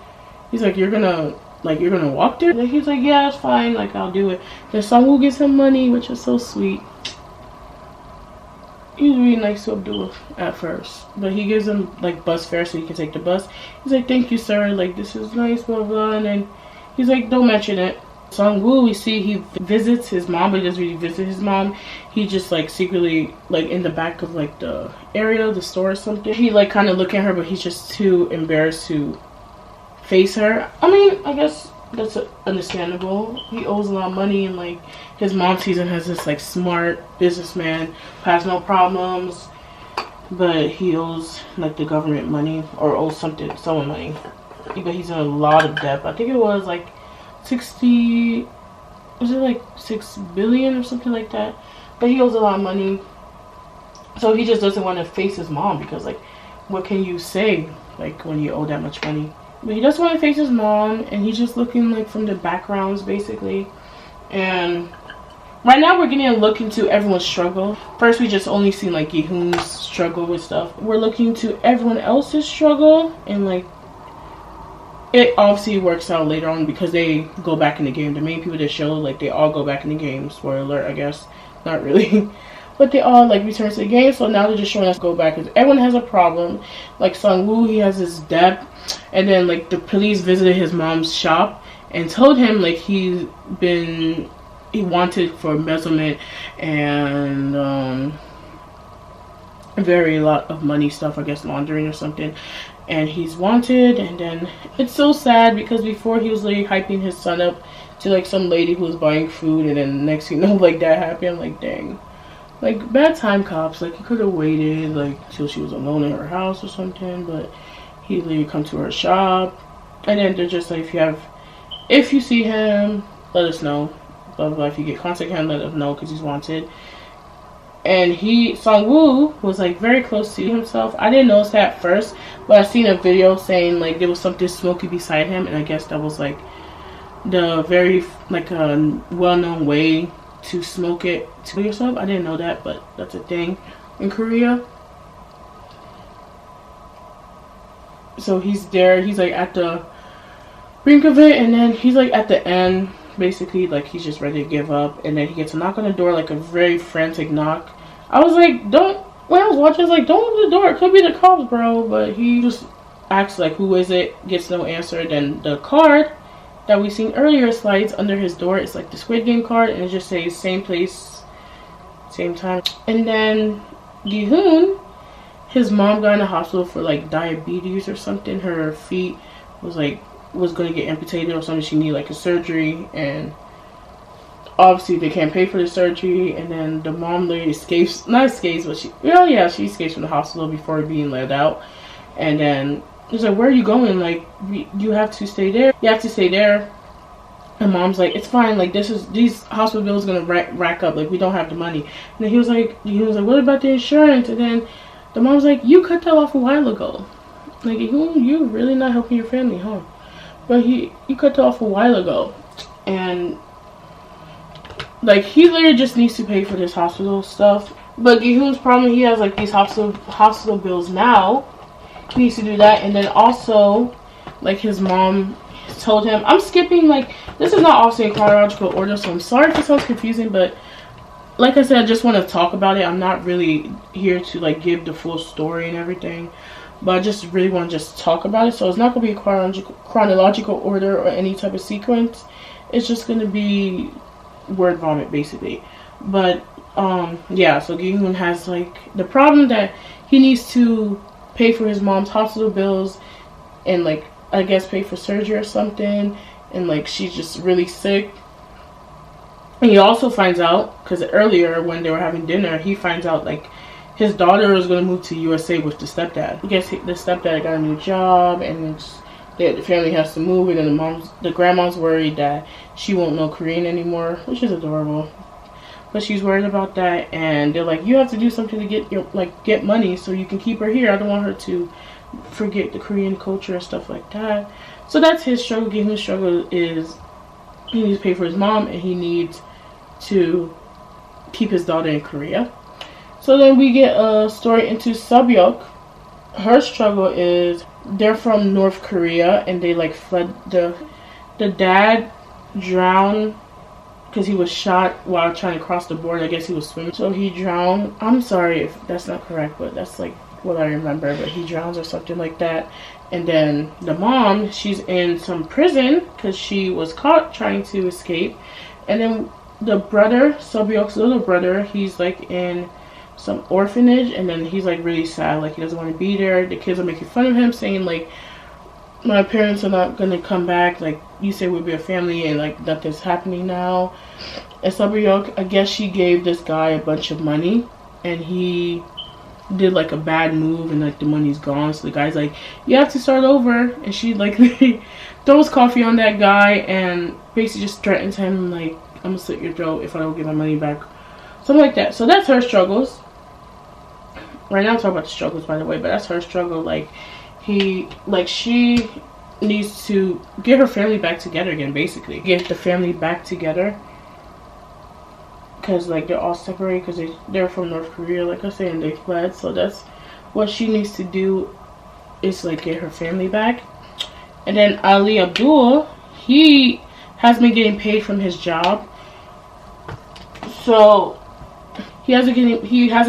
he's like, you're gonna walk there? And he's like, yeah, it's fine, like I'll do it. Then Sung-woo gives him money, which is so sweet. he's really nice to Abdul at first, but he gives him like bus fare so he can take the bus. He's like, thank you, sir, like this is nice, blah blah. And then he's like, don't mention it. Sung-woo, we see he visits his mom, but he doesn't really visit his mom. He just like secretly like in the back of like the area, the store or something. He like kind of look at her, but he's just too embarrassed to face her. I mean, I guess that's understandable. He owes a lot of money, and like his mom sees him as this like smart businessman who has no problems, but he owes like the government money or owes someone money. But he's in a lot of debt. I think it was like 60, was it like 6 billion or something like that? But he owes a lot of money, so he just doesn't want to face his mom, because like what can you say like when you owe that much money? But he doesn't want to face his mom, and he's just looking like from the backgrounds basically. And right now we're getting a look into everyone's struggle. First we just only seen like Gi-hoon's struggle with stuff. We're looking to everyone else's struggle, and like it obviously works out later on because they go back in the game. The main people that show, like, they all go back in the game. Spoiler alert, I guess. Not really. But they all, like, return to the game. So now they're just showing us go back. Because everyone has a problem. Like, Sung-woo, he has his debt. And then, like, the police visited his mom's shop and told him, like, he wanted for embezzlement and, very lot of money stuff, I guess laundering or something, and he's wanted. And then it's so sad because before he was like hyping his son up to like some lady who was buying food, and then next thing you know, like that happened. I'm like, dang, like bad time cops. Like he could have waited like till she was alone in her house or something, but he literally come to her shop, and then they're just like, if you see him, let us know, blah blah. If you get contact him, let us know because he's wanted. And Sung-woo was like very close to himself. I didn't notice that at first, but I seen a video saying like there was something smoky beside him, and I guess that was like the very like a well-known way to smoke it to yourself. I didn't know that, but that's a thing in Korea. So he's there, he's like at the brink of it, and then he's like at the end. Basically, like he's just ready to give up, and then he gets a knock on the door, like a very frantic knock. I was like, when I was watching, I was like, don't open the door, it could be the cops, bro. But he just asks like, who is it? Gets no answer. Then the card that we seen earlier slides under his door. It's like the Squid Game card, and it just says same place, same time. And then Gi-hoon, his mom got in the hospital for like diabetes or something. Her feet was going to get amputated or something. She needed like a surgery, and obviously they can't pay for the surgery. And then the mom literally escapes, not escapes, but she escapes from the hospital before being let out. And then he's like, where are you going? Like, you have to stay there. You have to stay there. And mom's like, it's fine, like these hospital bills gonna rack up, like we don't have the money. And then he was like, what about the insurance? And then the mom's like, you cut that off a while ago. Like, you really not helping your family, huh? But you cut that off a while ago. And like he literally just needs to pay for this hospital stuff. But Gi-hoon's problem, he has like these hospital bills now. He needs to do that. And then also like his mom told him, I'm skipping, like this is not also in chronological order, so I'm sorry if it sounds confusing, but like I said, I just want to talk about it. I'm not really here to like give the full story and everything, but I just really want to just talk about it. So it's not going to be a chronological order or any type of sequence. It's just going to be word vomit basically. But yeah, so Gi-hoon has like the problem that he needs to pay for his mom's hospital bills and like I guess pay for surgery or something, and like she's just really sick. And he also finds out, because earlier when they were having dinner, he finds out like his daughter is going to move to USA with the stepdad. I guess the stepdad got a new job, and the family has to move, and then the grandma's worried that she won't know Korean anymore, which is adorable. But she's worried about that, and they're like, you have to do something to get money so you can keep her here. I don't want her to forget the Korean culture and stuff like that. So that's his struggle. Gi-hoon's struggle is he needs to pay for his mom, and he needs to keep his daughter in Korea. So then we get a story into Subyok. Her struggle is they're from North Korea, and they like fled. The dad drowned because he was shot while trying to cross the border. I guess he was swimming, so he drowned. I'm sorry if that's not correct, but that's like what I remember. But he drowns or something like that. And then the mom, she's in some prison because she was caught trying to escape. And then the brother, Sobyok's little brother, he's like in some orphanage, and then he's like really sad, like he doesn't want to be there. The kids are making fun of him, saying like, my parents are not gonna come back, like you say we'll be a family, and like nothing's happening now. And Sobyok, I guess she gave this guy a bunch of money, and he did like a bad move, and like the money's gone. So the guy's like, you have to start over, and she like throws coffee on that guy and basically just threatens him like, I'm gonna slit your throat if I don't get my money back, something like that. So that's her struggles. Right now I'm talking about the struggles, by the way, but that's her struggle. Like she needs to get her family back together again, basically get the family back together, because like they're all separated because they're from North Korea, like I said, and they fled. So that's what she needs to do, is like get her family back. And then Ali Abdul, he has been getting paid from his job, so he hasn't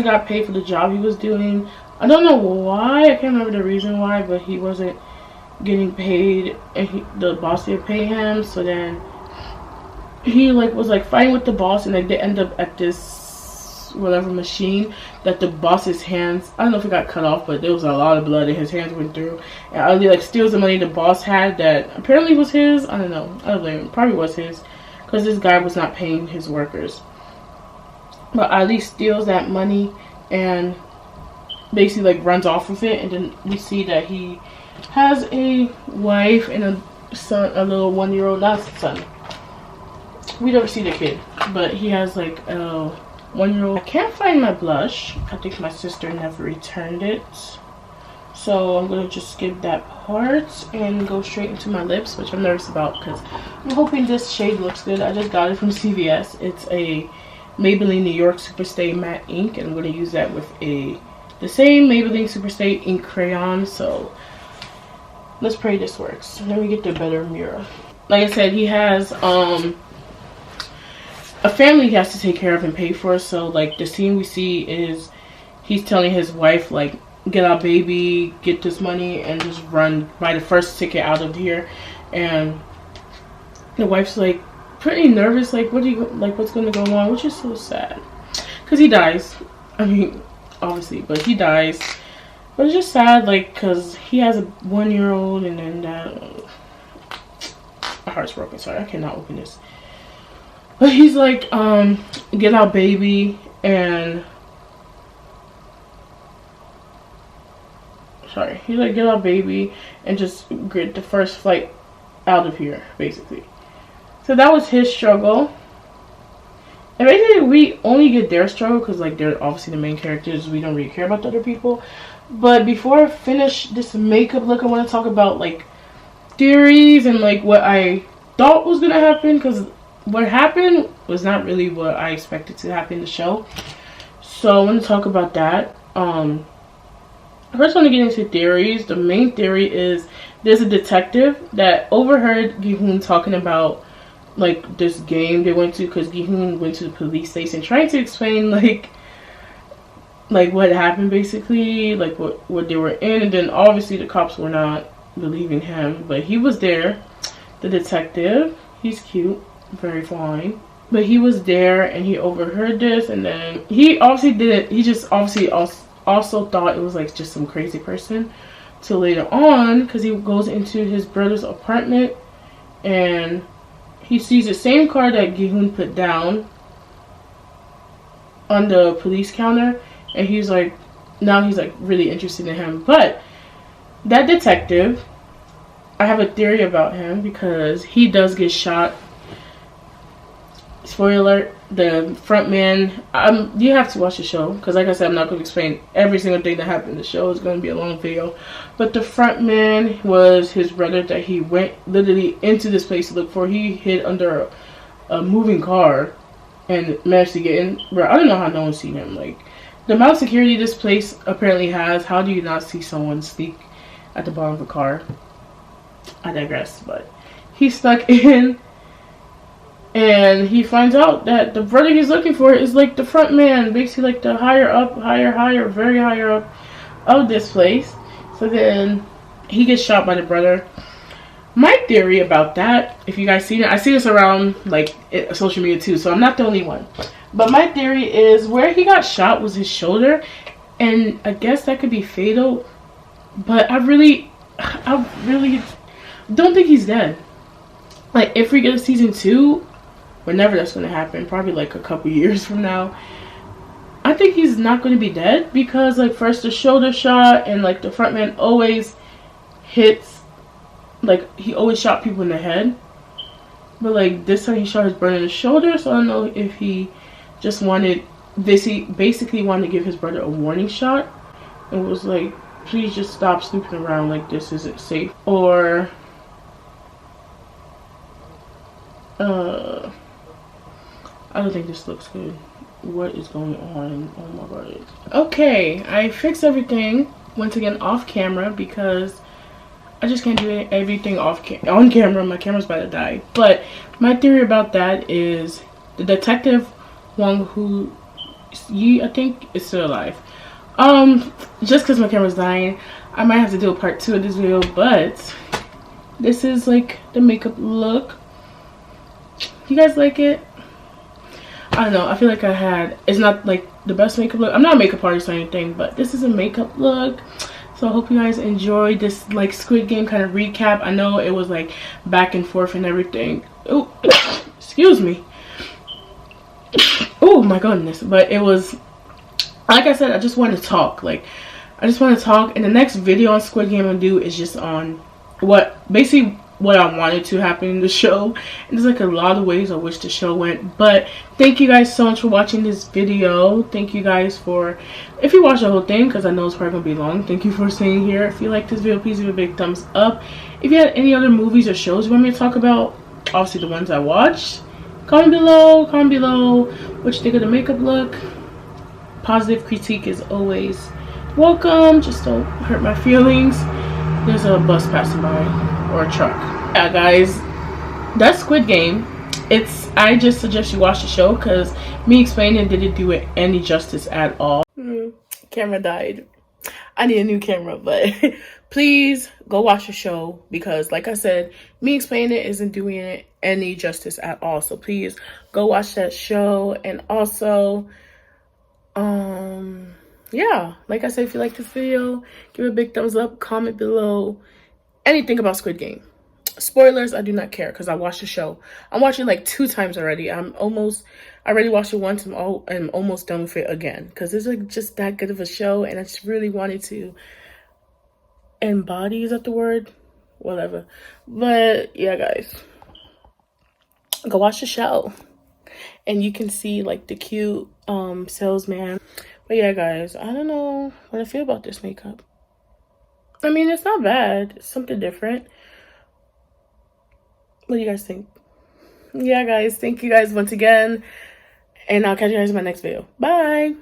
got paid for the job he was doing. I don't know why, I can't remember the reason why, but he wasn't getting paid, and the boss didn't pay him. So then he like was like fighting with the boss, and like they end up at this whatever machine that the boss's hands, I don't know if it got cut off, but there was a lot of blood and his hands went through. And Ali like steals the money the boss had that apparently was his. I don't know, I don't blame him, probably was his, because this guy was not paying his workers. But Ali steals that money and basically like runs off with it. And then we see that he has a wife and a son, a little 1-year-old, not son, we never see the kid, but he has like a 1-year-old. I can't find my blush. I think my sister never returned it, so I'm gonna just skip that part and go straight into my lips, which I'm nervous about because I'm hoping this shade looks good. I just got it from CVS. It's a Maybelline New York Superstay Matte Ink, and I'm going to use that with the same Maybelline Superstay ink crayon. So let's pray this works. Let me get the better mirror. Like I said, he has a family he has to take care of and pay for. So like the scene we see is he's telling his wife like, get our baby, get this money, and just run, buy the first ticket out of here. And the wife's like pretty nervous, like what's gonna go on, which is so sad because he dies. I mean, obviously, but he dies. But it's just sad, like, because he has a 1-year-old, and then my heart's broken. Sorry, I cannot open this. But he's like, get our baby, and sorry, he's like, get our baby and just get the first flight out of here, basically. So that was his struggle. And basically we only get their struggle because like they're obviously the main characters. We don't really care about the other people. But before I finish this makeup look, I want to talk about like theories and like what I thought was going to happen, because what happened was not really what I expected to happen in the show. So I want to talk about that. First, I want to get into theories. The main theory is there's a detective that overheard Gi-hoon talking about like this game they went to, because Gi-hoon went to the police station trying to explain like what happened, basically like what they were in. And then obviously the cops were not believing him, but he was there, the detective. He's cute, very fine, but he was there and he overheard this. And then he obviously didn't, he just obviously also thought it was like just some crazy person, till later on, because he goes into his brother's apartment and he sees the same car that Gi-hoon put down on the police counter, and he's like, now he's like really interested in him. But that detective, I have a theory about him, because he does get shot. Spoiler alert, the front man, you have to watch the show, because like I said, I'm not going to explain every single thing that happened in the show. It's going to be a long video. But the front man was his brother that he went literally into this place to look for. He hid under a moving car and managed to get in. Bro, I don't know how no one's seen him. Like, the amount of security this place apparently has, how do you not see someone sneak at the bottom of a car? I digress. But he stuck in And he finds out that the brother he's looking for is like the front man, basically like the higher up, very higher up of this place. So then he gets shot by the brother. My theory about that, if you guys seen it, I see this around like social media too, so I'm not the only one. But my theory is where he got shot was his shoulder, and I guess that could be fatal. But I really don't think he's dead. Like, if we get a season 2, whenever that's going to happen, probably like a couple years from now, I think he's not going to be dead, because like first the shoulder shot, and like the front man always hits, like he always shot people in the head, but like this time he shot his brother in the shoulder. So I don't know if he just wanted this, he basically wanted to give his brother a warning shot and was like, please just stop snooping around, like this isn't safe. Or I don't think this looks good. What is going on? Oh my god. Okay, I fixed everything once again off camera, because I just can't do everything on camera. My camera's about to die. But my theory about that is the detective Wong Hu Yi, I think, is still alive. Just because my camera's dying, I might have to do a part 2 of this video. But this is like the makeup look. You guys like it? I don't know. I feel like it's not like the best makeup look. I'm not a makeup artist or anything, but this is a makeup look. So I hope you guys enjoyed this like Squid Game kind of recap. I know it was like back and forth and everything. Oh, excuse me. Oh my goodness. But it was, like I said, I just want to talk. Like, I just want to talk. And the next video on Squid Game I'm gonna do is just on basically what I wanted to happen in the show. And there's like a lot of ways I wish the show went. But thank you guys so much for watching this video. Thank you guys for, if you watch the whole thing, because I know it's probably gonna be long, thank you for staying here. If you like this video, please give it a big thumbs up. If you had any other movies or shows you want me to talk about, obviously the ones I watched, comment below what you think of the makeup look. Positive critique is always welcome. Just don't hurt my feelings. There's a bus passing by, or a truck. Yeah guys, that's Squid Game. I just suggest you watch the show, because me explaining didn't do it any justice at all. Camera died. I need a new camera, but please go watch the show, because like I said, me explaining it isn't doing it any justice at all. So please go watch that show. And also yeah, like I said, if you like this video, give it a big thumbs up, comment below anything about Squid Game. Spoilers, I do not care, because I watched the show. I'm watching like 2 times already. I already watched it once, and I'm almost done with it again, because it's like just that good of a show, and I just really wanted to embody, is that the word? Whatever. But yeah guys, go watch the show and you can see like the cute salesman. But yeah guys, I don't know what I feel about this makeup. I mean, it's not bad, it's something different. What do you guys think? Yeah guys, thank you guys once again, and I'll catch you guys in my next video. Bye.